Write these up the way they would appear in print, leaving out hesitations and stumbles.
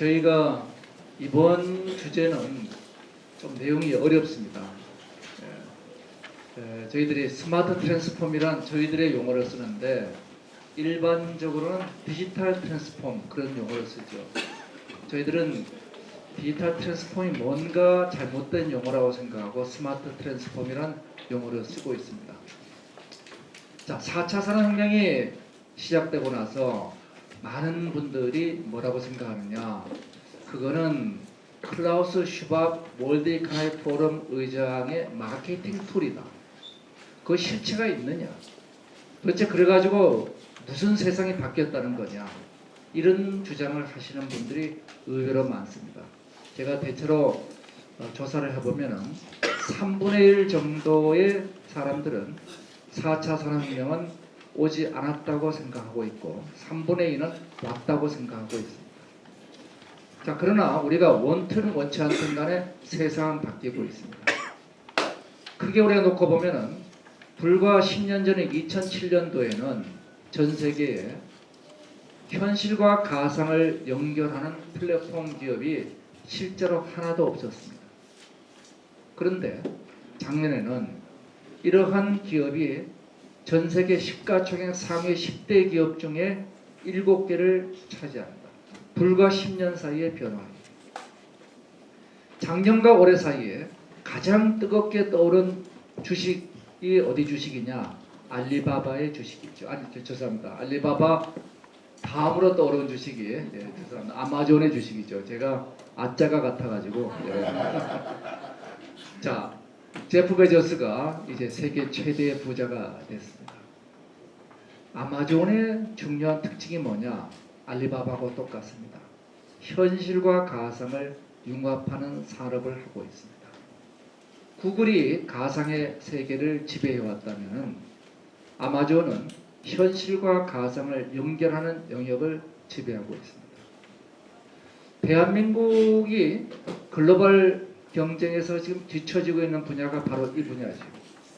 저희가 이번 주제는 좀 내용이 어렵습니다. 저희들이 스마트 트랜스폼이란 저희들의 용어를 쓰는데 일반적으로는 디지털 트랜스폼 그런 용어를 쓰죠. 저희들은 디지털 트랜스폼이 뭔가 잘못된 용어라고 생각하고 스마트 트랜스폼이란 용어를 쓰고 있습니다. 자, 4차 산업혁명이 시작되고 나서 많은 분들이 뭐라고 생각하느냐, 그거는 클라우스 슈밥 월드 이코노믹 포럼 의장의 마케팅 툴이다. 그 실체가 있느냐? 도대체 그래가지고 무슨 세상이 바뀌었다는 거냐? 이런 주장을 하시는 분들이 의외로 많습니다. 제가 대체로 조사를 해보면은 3분의 1 정도의 사람들은 4차 산업혁명은 오지 않았다고 생각하고 있고 3분의 2는 왔다고 생각하고 있습니다. 자, 그러나 우리가 원튼 원치 않든 간에 세상은 바뀌고 있습니다. 크게 우리가 놓고 보면은 불과 10년 전에 2007년도에는 전 세계에 현실과 가상을 연결하는 플랫폼 기업이 실제로 하나도 없었습니다. 그런데 작년에는 이러한 기업이 전 세계 시가총액 상위 10대 기업 중에 7개를 차지합니다. 불과 10년 사이의 변화입니다. 작년과 올해 사이에 가장 뜨겁게 떠오른 주식이 어디 주식이냐? 알리바바의 주식이죠. 죄송합니다. 알리바바 다음으로 떠오른 주식이 죄송합니다. 아마존의 주식이죠. 제가 아자가 같아가지고 자, 제프 베조스가 이제 세계 최대의 부자가 됐습니다. 아마존의 중요한 특징이 뭐냐? 알리바바하고 똑같습니다. 현실과 가상을 융합하는 산업을 하고 있습니다. 구글이 가상의 세계를 지배해왔다면 아마존은 현실과 가상을 연결하는 영역을 지배하고 있습니다. 대한민국이 글로벌 경쟁에서 지금 뒤처지고 있는 분야가 바로 이 분야죠.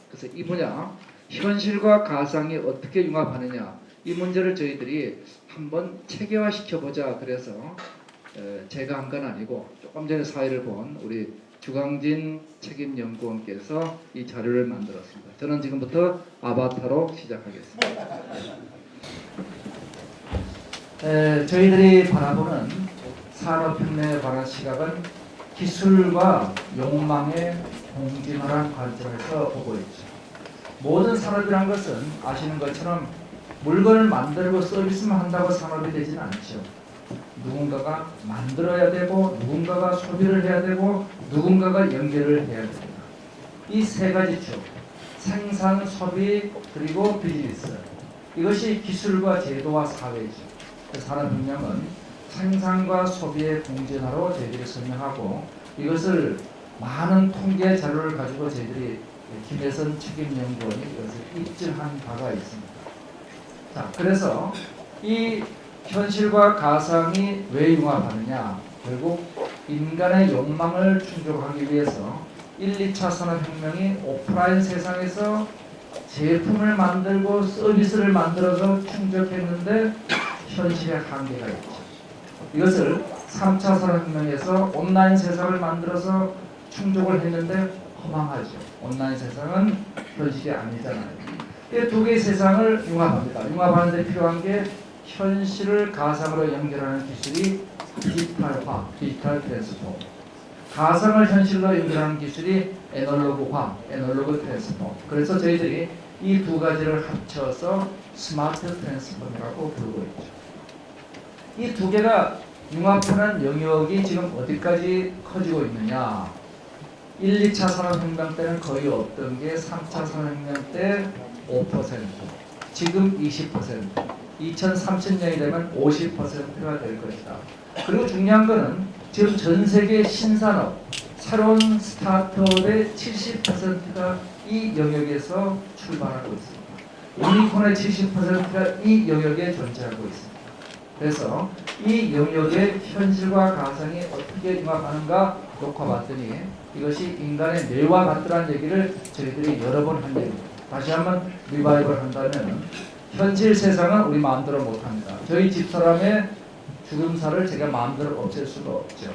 그래서 이 분야, 현실과 가상이 어떻게 융합하느냐, 이 문제를 저희들이 한번 체계화 시켜보자. 그래서 제가 한 건 아니고 조금 전에 사회를 본 우리 주광진 책임연구원께서 이 자료를 만들었습니다. 저는 지금부터 아바타로 시작하겠습니다. 저희들이 바라보는 산업혁명에 관한 시각은 기술과 욕망의 공진화란 관점에서 보고 있죠. 모든 산업이란 것은 아시는 것처럼 물건을 만들고 서비스만 한다고 산업이 되지는 않죠. 누군가가 만들어야 되고 누군가가 소비를 해야 되고 누군가가 연결을 해야 됩니다. 이 세 가지 쪽, 생산, 소비, 그리고 비즈니스, 이것이 기술과 제도와 사회죠. 산업혁명은 생산과 소비의 공진화로 저희들이 설명하고, 이것을 많은 통계 자료를 가지고 저희들이 김혜선 책임연구원이 이것을 입증한 바가 있습니다. 자, 그래서 이 현실과 가상이 왜 융합하느냐? 결국 인간의 욕망을 충족하기 위해서 1, 2차 산업혁명이 오프라인 세상에서 제품을 만들고 서비스를 만들어서 충족했는데 현실의 한계가 있죠. 이것을 3차 산업혁명에서 온라인 세상을 만들어서 충족을 했는데 허망하죠. 온라인 세상은 현실이 아니잖아요. 이 두 개의 세상을 융합합니다. 융합하는 데 필요한 게 현실을 가상으로 연결하는 기술이 디지털화, 디지털 트랜스폼. 가상을 현실로 연결하는 기술이 애널로그화, 애널로그 트랜스폼. 그래서 저희들이 이 두 가지를 합쳐서 스마트 트랜스폼이라고 부르고 있죠. 이 두 개가 융합하는 영역이 지금 어디까지 커지고 있느냐? 1, 2차 산업혁명 때는 거의 없던 게 3차 산업혁명 때 5%, 지금 20%, 2030년이 되면 50%가 될 것이다. 그리고 중요한 거는 지금 전 세계 신산업, 새로운 스타트업의 70%가 이 영역에서 출발하고 있습니다. 유니콘의 70%가 이 영역에 존재하고 있습니다. 그래서 이 영역의 현실과 가상이 어떻게 융합하는가 놓고 봤더니 이것이 인간의 뇌와 같더라는 얘기를 저희들이 여러 번 한 얘기입니다. 다시 한번 리바이벌 한다면 현실 세상은 우리 마음대로 못합니다. 저희 집사람의 주름살을 제가 마음대로 없앨 수가 없죠.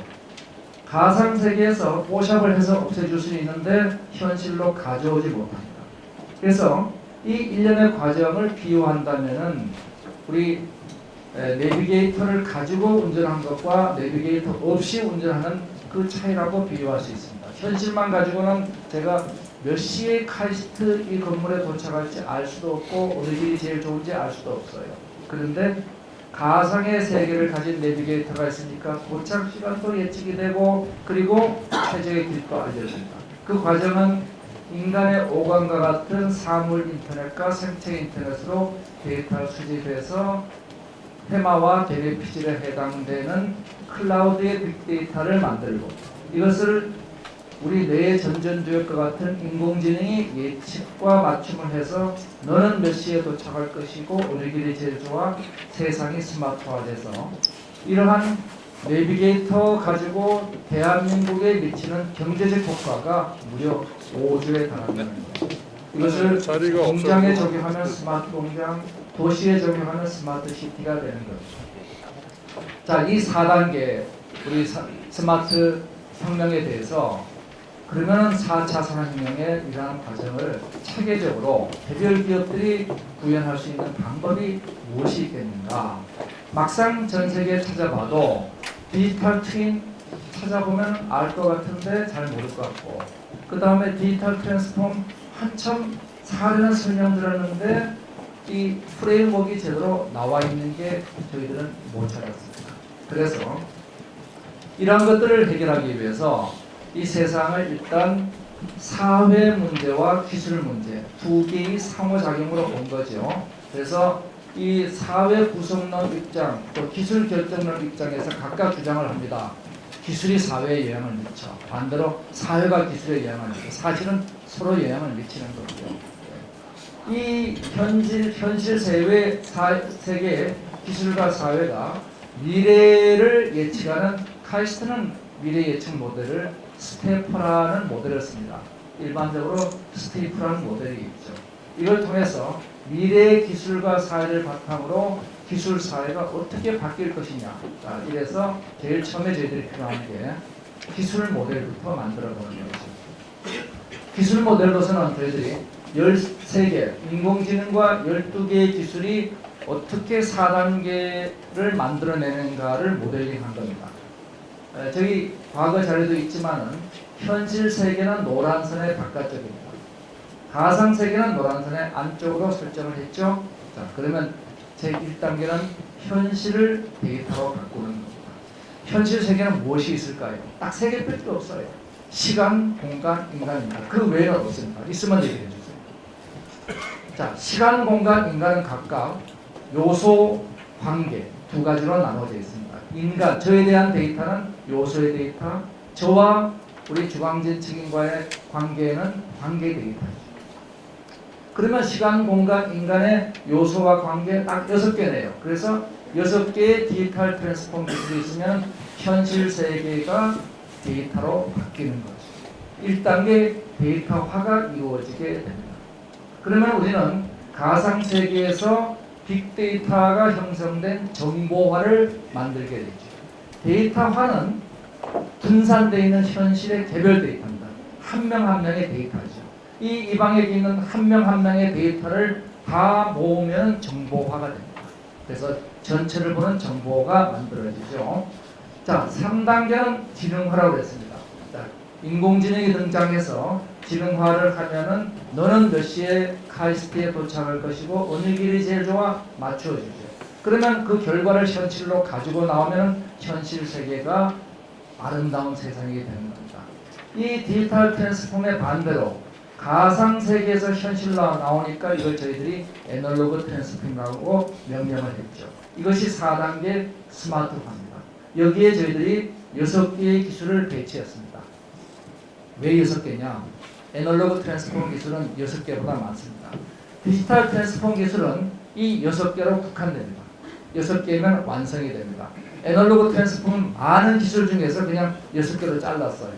가상세계에서 뽀샵을 해서 없애줄 수 있는데 현실로 가져오지 못합니다. 그래서 이 일련의 과정을 비유한다면은 우리 내비게이터를 가지고 운전한 것과 내비게이터 없이 운전하는 그 차이라고 비유할 수 있습니다. 현실만 가지고는 제가 몇 시에 카이스트 이 건물에 도착할지 알 수도 없고 어느 길이 제일 좋은지 알 수도 없어요. 그런데 가상의 세계를 가진 내비게이터가 있으니까 도착 시간도 예측이 되고 그리고 최적의 길도 알려줍니다. 그 과정은 인간의 오감과 같은 사물 인터넷과 생체 인터넷으로 데이터를 수집해서 테마와 베네피질에 해당되는 클라우드의 빅데이터를 만들고 이것을 우리 뇌의 전전두엽과 같은 인공지능이 예측과 맞춤을 해서 너는 몇 시에 도착할 것이고 어느 길이 제일 좋아 세상이 스마트화돼서 이러한 내비게이터 가지고 대한민국에 미치는 경제적 효과가 무려 5조에 달한다는 거예요. 이것을 공장에 적용하면 스마트 공장, 도시에 적용하면 스마트 시티가 되는 거죠. 자, 이 4단계 우리 스마트 혁명에 대해서 그러면 4차 산업혁명의 이러한 과정을 체계적으로 개별 기업들이 구현할 수 있는 방법이 무엇이 있겠는가? 막상 전 세계에 찾아봐도 디지털 트윈 찾아보면 알 것 같은데 잘 모를 것 같고 그 다음에 디지털 트랜스폼 한참 사례는 설명드렸는데 이 프레임워크가 제대로 나와 있는 게 저희들은 못 찾았습니다. 그래서 이러한 것들을 해결하기 위해서 이 세상을 일단 사회 문제와 기술 문제 두 개의 상호작용으로 본 거죠. 그래서 이 사회 구성론 입장 또 기술 결정론 입장에서 각각 주장을 합니다. 기술이 사회에 영향을 미쳐. 반대로 사회가 기술에 영향을 미쳐. 사실은 서로 영향을 미치는 거죠. 이 현실 세계의 기술과 사회가 미래를 예측하는 카이스트는 미래 예측 모델을 스테이프라는 모델을 씁니다. 일반적으로 스테이프라는 모델이 있죠. 이걸 통해서 미래의 기술과 사회를 바탕으로 기술 사회가 어떻게 바뀔 것이냐. 자, 이래서 제일 처음에 저희들이 필요한 게 기술 모델부터 만들어 보는 거죠. 기술 모델로서는 저희들이 13개, 인공지능과 12개의 기술이 어떻게 4단계를 만들어내는가를 모델링한 겁니다. 저기 과거 자료도 있지만은 현실 세계는 노란 선의 바깥쪽입니다. 가상 세계는 노란 선의 안쪽으로 설정을 했죠. 자, 그러면 제 1단계는 현실을 데이터로 바꾸는 겁니다. 현실 세계는 무엇이 있을까요? 딱 3개밖에 없어요. 시간, 공간, 인간입니다. 그 외에는 없습니다. 있으면 얘기해 주세요. 자, 시간, 공간, 인간은 각각 요소, 관계 두 가지로 나눠져 있습니다. 인간, 저에 대한 데이터는 요소의 데이터, 저와 우리 주광진 증인과의 관계는 관계 데이터죠. 그러면 시간, 공간, 인간의 요소와 관계 딱 6개네요. 그래서 6개의 디지털 트랜스폼 기술이 있으면 현실 세계가 데이터로 바뀌는 거죠. 1단계 데이터화가 이루어지게 됩니다. 그러면 우리는 가상 세계에서 빅데이터가 형성된 정보화를 만들게 되죠. 데이터화는 분산되어 있는 현실의 개별 데이터입니다. 한 명 한 명의 데이터죠. 이 방에 있는 한 명 한 명의 데이터를 다 모으면 정보화가 됩니다. 그래서 전체를 보는 정보가 만들어지죠. 자, 3단계는 지능화라고 했습니다. 자, 인공지능이 등장해서 지능화를 하면은 너는 몇 시에 카이스트에 도착할 것이고 어느 길이 제일 좋아 맞춰주죠. 그러면 그 결과를 현실로 가지고 나오면 현실 세계가 아름다운 세상이 되는 겁니다. 이 디지털 트랜스폼의 반대로 가상 세계에서 현실로 나오니까 이걸 저희들이 애널로그 트랜스폼이라고 명명을 했죠. 이것이 4단계 스마트화입니다. 여기에 저희들이 6개의 기술을 배치했습니다. 왜 6개냐? 애널로그 트랜스폼 기술은 6개보다 많습니다. 디지털 트랜스폼 기술은 이 6개로 국한됩니다. 6개면 완성이 됩니다. 애널로그 트랜스폼은 많은 기술 중에서 그냥 6개로 잘랐어요.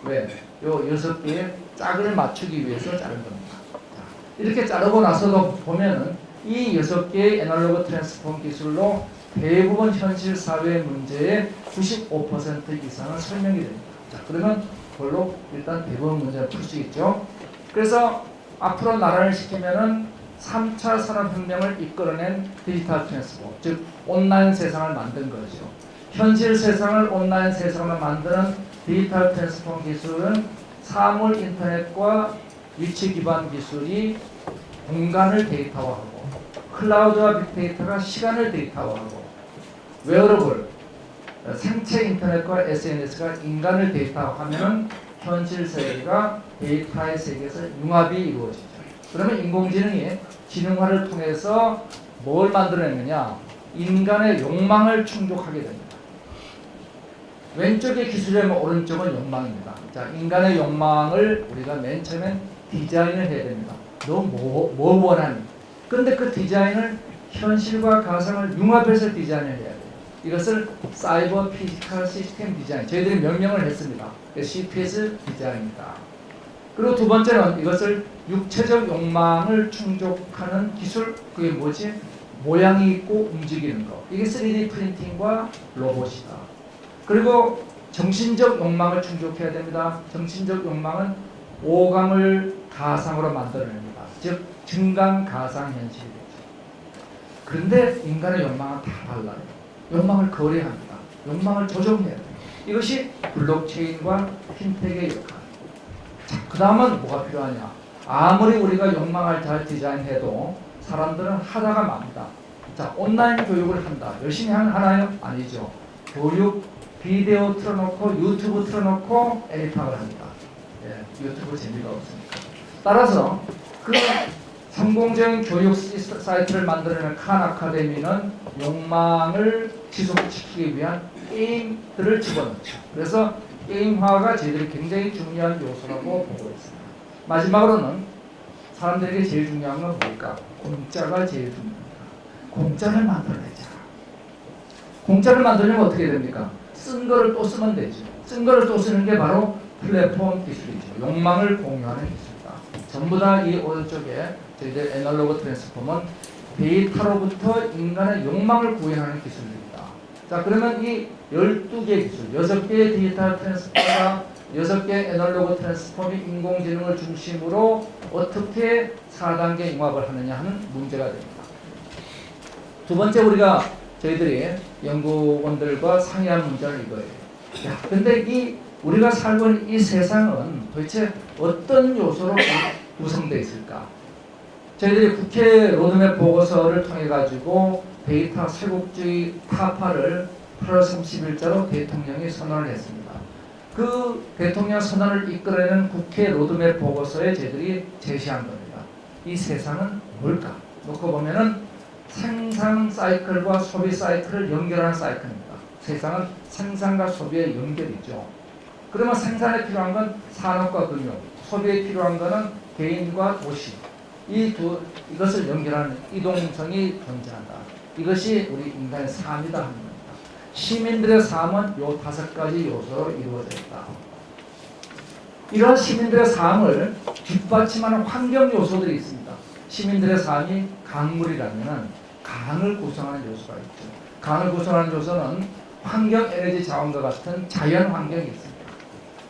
왜? 요 6개의 짝을 맞추기 위해서 자른 겁니다. 자, 이렇게 자르고 나서도 보면은 이 6개의 애널로그 트랜스폼 기술로 대부분 현실 사회 문제의 95% 이상은 설명이 됩니다. 자, 그러면 그걸로 일단 대부분 문제를 풀 수 있죠. 그래서 앞으로 나라를 시키면은 3차 산업혁명을 이끌어낸 디지털 트랜스포머, 즉 온라인 세상을 만든 거죠. 현실 세상을 온라인 세상으로 만드는 디지털 트랜스포머 기술은 사물 인터넷과 위치 기반 기술이 공간을 데이터화하고 클라우드와 빅데이터가 시간을 데이터화하고 웨어러블, 생체 인터넷과 SNS가 인간을 데이터화하면 현실 세계가 데이터의 세계에서 융합이 이루어지죠. 그러면 인공지능이 지능화를 통해서 뭘 만들어내느냐? 인간의 욕망을 충족하게 됩니다. 왼쪽의 기술이면 오른쪽은 욕망입니다. 자, 인간의 욕망을 우리가 맨 처음엔 디자인을 해야 됩니다. 너 뭐 원하니? 근데 그 디자인을 현실과 가상을 융합해서 디자인을 해야 돼요. 이것을 사이버 피지컬 시스템 디자인, 저희들이 명명을 했습니다. CPS 디자인입니다. 그리고 두 번째는 이것을 육체적 욕망을 충족하는 기술, 그게 뭐지? 모양이 있고 움직이는 거. 이게 3D 프린팅과 로봇이다. 그리고 정신적 욕망을 충족해야 됩니다. 정신적 욕망은 오감을 가상으로 만들어냅니다. 즉 증강 가상 현실이 되죠. 그런데 인간의 욕망은 다 달라요. 욕망을 거래합니다. 욕망을 조정해야 돼요. 이것이 블록체인과 핀텍의 역할. 자, 그 다음은 뭐가 필요하냐? 아무리 우리가 욕망을 잘 디자인해도 사람들은 하다가 맙니다. 자, 온라인 교육을 한다. 열심히 하나요? 아니죠. 교육 비디오 틀어놓고 유튜브 틀어놓고 에디팅을 합니다. 예, 유튜브 재미가 없으니까. 따라서 그 성공적인 교육 사이트를 만들어내는 칸 아카데미는 욕망을 지속시키기 위한 게임들을 집어넣죠. 그래서 게임화가 저희들이 굉장히 중요한 요소라고 보고 있습니다. 마지막으로는 사람들에게 제일 중요한 건 뭘까? 공짜가 제일 중요합니다. 공짜를 만들어내자. 공짜를 만들려면 어떻게 됩니까? 쓴 거를 또 쓰면 되죠. 쓴 거를 또 쓰는 게 바로 플랫폼 기술이죠. 욕망을 공유하는 기술이다. 전부 다 이 오른쪽에 저희들 애널로그 트랜스폼은 데이터로부터 인간의 욕망을 구현하는 기술입니다. 자, 그러면 이 12개 기술, 6개의 디지털 트랜스폼과 6개 애널로그 트랜스폼이 인공지능을 중심으로 어떻게 4단계 융합을 하느냐 하는 문제가 됩니다. 두 번째 우리가 저희들이 연구원들과 상의한 문제는 이거예요. 야, 근데 이 우리가 살고 있는 이 세상은 도대체 어떤 요소로 구성되어 있을까? 저희들이 국회 로드맵 보고서를 통해 가지고 데이터 쇄국주의 타파를 8월 30일자로 대통령이 선언을 했습니다. 그 대통령 선언을 이끌어내는 국회 로드맵 보고서에 저희들이 제시한 겁니다. 이 세상은 뭘까? 놓고 보면은 생산 사이클과 소비 사이클을 연결하는 사이클입니다. 세상은 생산과 소비의 연결이죠. 그러면 생산에 필요한 건 산업과 금융, 소비에 필요한 것은 개인과 도시. 이것을 연결하는 이동성이 존재한다. 이것이 우리 인간의 삶이다 하는 겁니다. 시민들의 삶은 이 5가지 요소로 이루어져 있다. 이런 시민들의 삶을 뒷받침하는 환경 요소들이 있습니다. 시민들의 삶이 강물이라면 강을 구성하는 요소가 있죠. 강을 구성하는 요소는 환경 에너지 자원과 같은 자연 환경이 있습니다.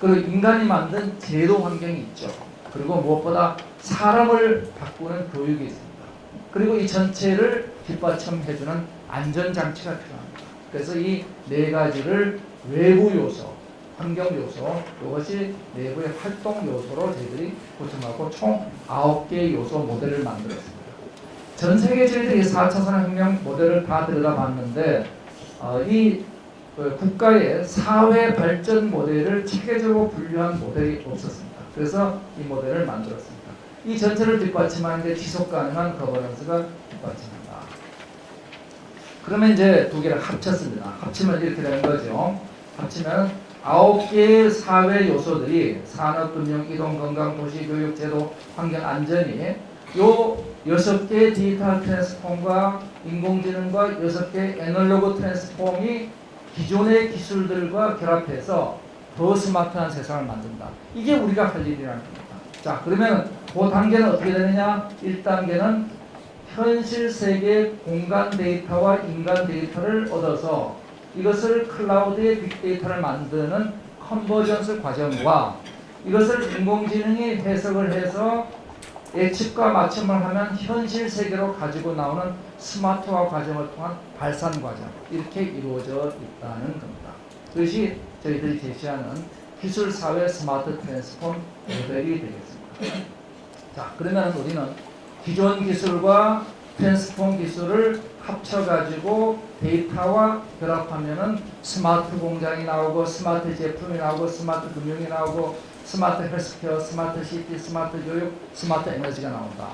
그리고 인간이 만든 제도 환경이 있죠. 그리고 무엇보다 사람을 바꾸는 교육이 있습니다. 그리고 이 전체를 뒷받침해주는 안전장치가 필요합니다. 그래서 이 4가지를 외부 요소, 환경 요소, 이것이 내부의 활동 요소로 저희들이 구성하고 총 9개의 요소 모델을 만들었습니다. 전 세계적인 4차 산업혁명 모델을 다 들여다봤는데 이 국가의 사회 발전 모델을 체계적으로 분류한 모델이 없었습니다. 그래서 이 모델을 만들었습니다. 이 전체를 뒷받침하는 데 지속 가능한 거버넌스가 뒷받침한다. 그러면 이제 두 개를 합쳤습니다. 합치면 이렇게 되는 거죠. 합치면 9개의 사회 요소들이 산업, 금융, 이동, 건강, 도시, 교육, 제도, 환경, 안전이 요 6개의 디지털 트랜스폼과 인공지능과 6개의 애널로그 트랜스폼이 기존의 기술들과 결합해서 더 스마트한 세상을 만든다. 이게 우리가 할 일이라는 겁니다. 자, 그러면 그 단계는 어떻게 되느냐? 1단계는 현실 세계의 공간 데이터와 인간 데이터를 얻어서 이것을 클라우드의 빅데이터를 만드는 컨버전스 과정과 이것을 인공지능이 해석을 해서 예측과 맞춤을 하면 현실 세계로 가지고 나오는 스마트화 과정을 통한 발산 과정, 이렇게 이루어져 있다는 겁니다. 그것이 저희들이 제시하는 기술 사회 스마트 트랜스폼 모델이 되겠습니다. 자, 그러면 우리는 기존 기술과 트랜스폼 기술을 합쳐가지고 데이터와 결합하면은 스마트 공장이 나오고 스마트 제품이 나오고 스마트 금융이 나오고 스마트 헬스케어, 스마트 시티, 스마트 교육, 스마트 에너지가 나온다.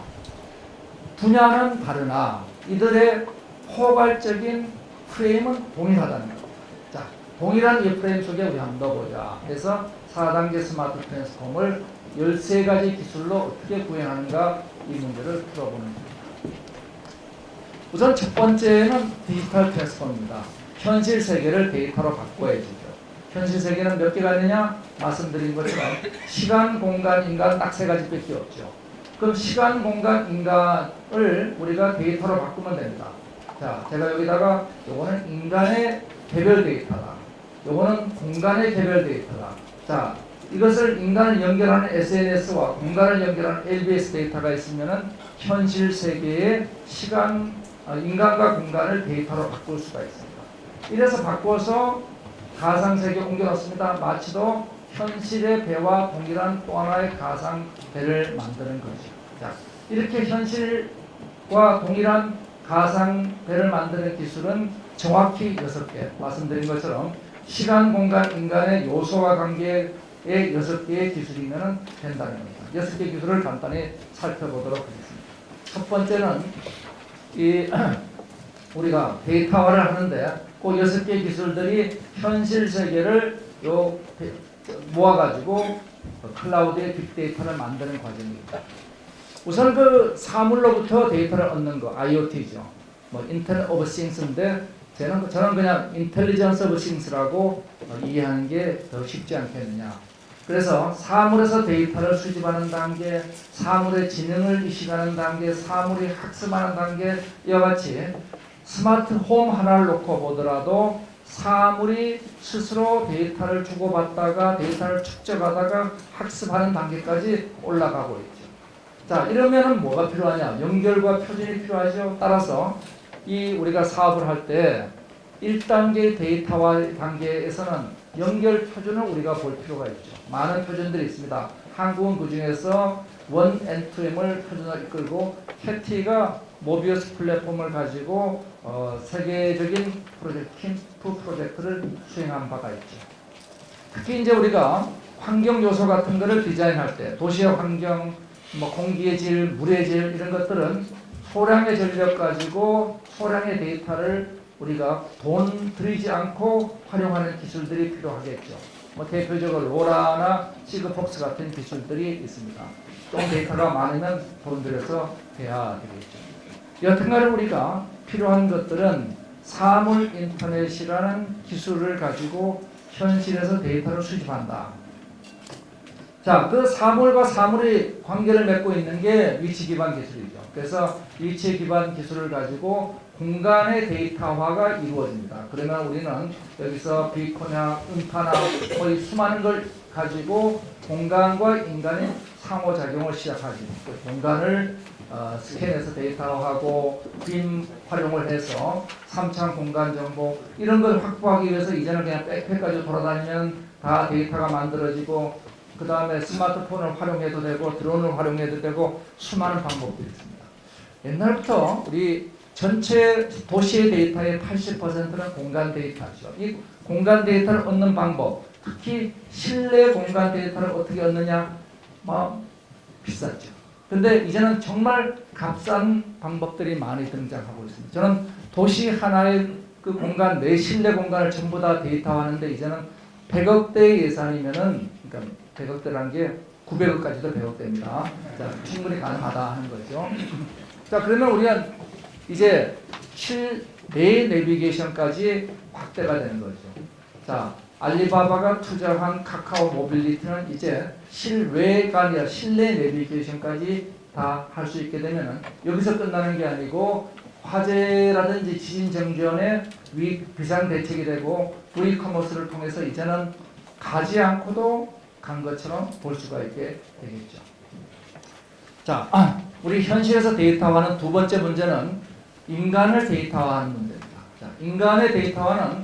분야는 다르나 이들의 포괄적인 프레임은 동일하다는 것. 자, 동일한 이 프레임 속에 우리 한번 넣어보자. 그래서 4단계 스마트 트랜스폼을 13가지 기술로 어떻게 구현하는가, 이 문제를 풀어보는 겁니다. 우선 첫 번째는 디지털 트랜스폼입니다. 현실 세계를 데이터로 바꿔야지죠. 현실 세계는 몇 개가 있느냐? 말씀드린 것처럼 시간, 공간, 인간 딱 3가지밖에 없죠. 그럼 시간, 공간, 인간을 우리가 데이터로 바꾸면 됩니다. 자, 제가 여기다가 요거는 인간의 개별 데이터다. 요거는 공간의 개별 데이터다. 자, 이것을 인간을 연결하는 SNS와 공간을 연결하는 LBS 데이터가 있으면은 현실 세계의 시간, 인간과 공간을 데이터로 바꿀 수가 있습니다. 이래서 바꿔서 가상세계에 옮겨놓습니다. 마치도 현실의 배와 동일한 또 하나의 가상배를 만드는 거죠. 자, 이렇게 현실과 동일한 가상배를 만드는 기술은 정확히 6개, 말씀드린 것처럼 시간, 공간, 인간의 요소와 관계의 6개의 기술이면 된다는 겁니다. 6개 기술을 간단히 살펴보도록 하겠습니다. 첫 번째는 우리가 데이터화를 하는데 그 6개 기술들이 현실 세계를 모아가지고 클라우드의 빅데이터를 만드는 과정입니다. 우선 그 사물로부터 데이터를 얻는 거, IoT죠. 인터넷 오브 싱스인데 저는 그냥 인텔리전스 오브 싱스라고 이해하는 게 더 쉽지 않겠느냐. 그래서 사물에서 데이터를 수집하는 단계, 사물의 지능을 이식하는 단계, 사물이 학습하는 단계, 이와 같이 스마트 홈 하나를 놓고 보더라도 사물이 스스로 데이터를 주고받다가 데이터를 축적하다가 학습하는 단계까지 올라가고 있죠. 자, 이러면은 뭐가 필요하냐? 연결과 표준이 필요하죠. 따라서 우리가 사업을 할 때 1단계 데이터화 단계에서는 연결 표준을 우리가 볼 필요가 있죠. 많은 표준들이 있습니다. 한국은 그 중에서 원 N2M을 표준을 이끌고 캐티가 모비어스 플랫폼을 가지고 세계적인 프로젝트, 킴프 프로젝트를 수행한 바가 있죠. 특히 이제 우리가 환경 요소 같은 것을 디자인할 때 도시의 환경, 공기의 질, 물의 질 이런 것들은 소량의 전력 가지고 소량의 데이터를 우리가 돈 들이지 않고 활용하는 기술들이 필요하겠죠. 대표적으로 로라나 시그폭스 같은 기술들이 있습니다. 좀 데이터가 많으면 돈 들여서 해야 되겠죠. 여튼간에 우리가 필요한 것들은 사물 인터넷이라는 기술을 가지고 현실에서 데이터를 수집한다. 자, 그 사물과 사물이 관계를 맺고 있는 게 위치 기반 기술이죠. 그래서 위치 기반 기술을 가지고 공간의 데이터화가 이루어집니다. 그러면 우리는 여기서 비코나 음파나 거의 수많은 걸 가지고 공간과 인간의 상호작용을 시작하죠. 공간을 스캔해서 데이터화하고 빔 활용을 해서 3차원 공간 정보 이런 걸 확보하기 위해서 이제는 그냥 백팩까지 돌아다니면 다 데이터가 만들어지고 그 다음에 스마트폰을 활용해도 되고 드론을 활용해도 되고 수많은 방법들이 있습니다. 옛날부터 우리 전체 도시의 데이터의 80%는 공간 데이터죠. 이 공간 데이터를 얻는 방법, 특히 실내 공간 데이터를 어떻게 얻느냐, 비쌌죠. 근데 이제는 정말 값싼 방법들이 많이 등장하고 있습니다. 저는 도시 하나의 그 공간, 내 실내 공간을 전부 다 데이터화하는데 이제는 100억대의 예산이면은, 그러니까 100억대라는 게 900억까지도 100억대입니다. 자, 충분히 가능하다 하는 거죠. 자, 그러면 우리가 이제 실내 내비게이션까지 확대가 되는 거죠. 자, 알리바바가 투자한 카카오 모빌리티는 이제 실외가 아니라 실내 내비게이션까지 다 할 수 있게 되면은 여기서 끝나는 게 아니고 화재라든지 지진 정전에 비상 대책이 되고 V커머스를 통해서 이제는 가지 않고도 간 것처럼 볼 수가 있게 되겠죠. 자, 우리 현실에서 데이터화하는 두 번째 문제는 인간을 데이터화하는 문제입니다. 자, 인간의 데이터화는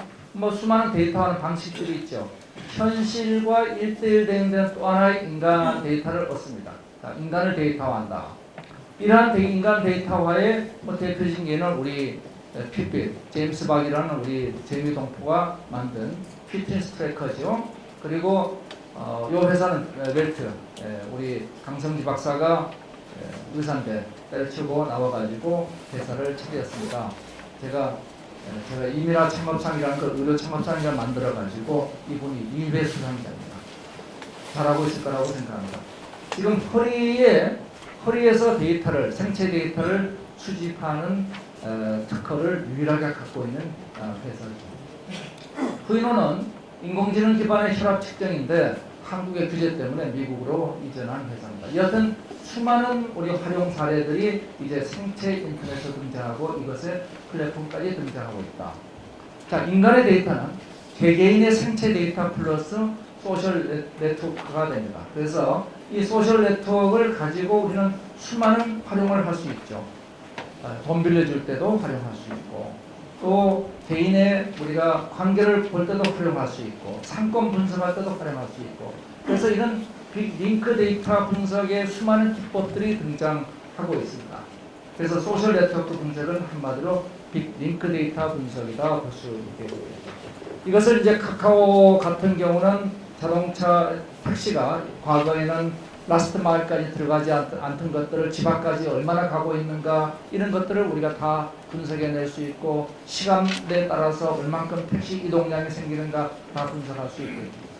수많은 데이터화하는 방식들이 있죠. 현실과 1:1 대응되는 또 하나의 인간 데이터를 얻습니다. 자, 인간을 데이터화한다. 이러한 인간 데이터화의 대표적인 예는 우리 핏빛, 제임스 박이라는 우리 재미동포가 만든 피트니스 트래커죠. 그리고 이 회사는 웰트, 우리 강성지 박사가 의사인데 때려치고 나와가지고 회사를 차렸습니다. 제가 이민아 창업상이라는 그 의료 창업상을 만들어가지고 이분이 2회 수상자입니다. 잘하고 있을 거라고 생각합니다. 지금 허리에서 데이터를, 생체 데이터를 수집하는 특허를 유일하게 갖고 있는 회사죠. 후이노는 인공지능 기반의 혈압 측정인데 한국의 규제 때문에 미국으로 이전한 회사입니다. 여하튼 수많은 우리 활용 사례들이 이제 생체 인터넷에 등장하고 이것의 플랫폼까지 등장하고 있다. 자, 인간의 데이터는 개개인의 생체 데이터 플러스 소셜 네트워크가 됩니다. 그래서 이 소셜 네트워크를 가지고 우리는 수많은 활용을 할 수 있죠. 돈 빌려줄 때도 활용할 수 있고 또 개인의 우리가 관계를 볼 때도 활용할 수 있고 상권 분석할 때도 활용할 수 있고 그래서 이런 빅링크 데이터 분석의 수많은 기법들이 등장하고 있습니다. 그래서 소셜 네트워크 분석은 한마디로 빅링크 데이터 분석이다 볼 수 있게 됩니다. 이것을 이제 카카오 같은 경우는 자동차 택시가 과거에는 라스트 마일까지 들어가지 않던 것들을 집 앞까지 얼마나 가고 있는가 이런 것들을 우리가 다 분석해낼 수 있고 시간에 따라서 얼만큼 택시 이동량이 생기는가 다 분석할 수 있고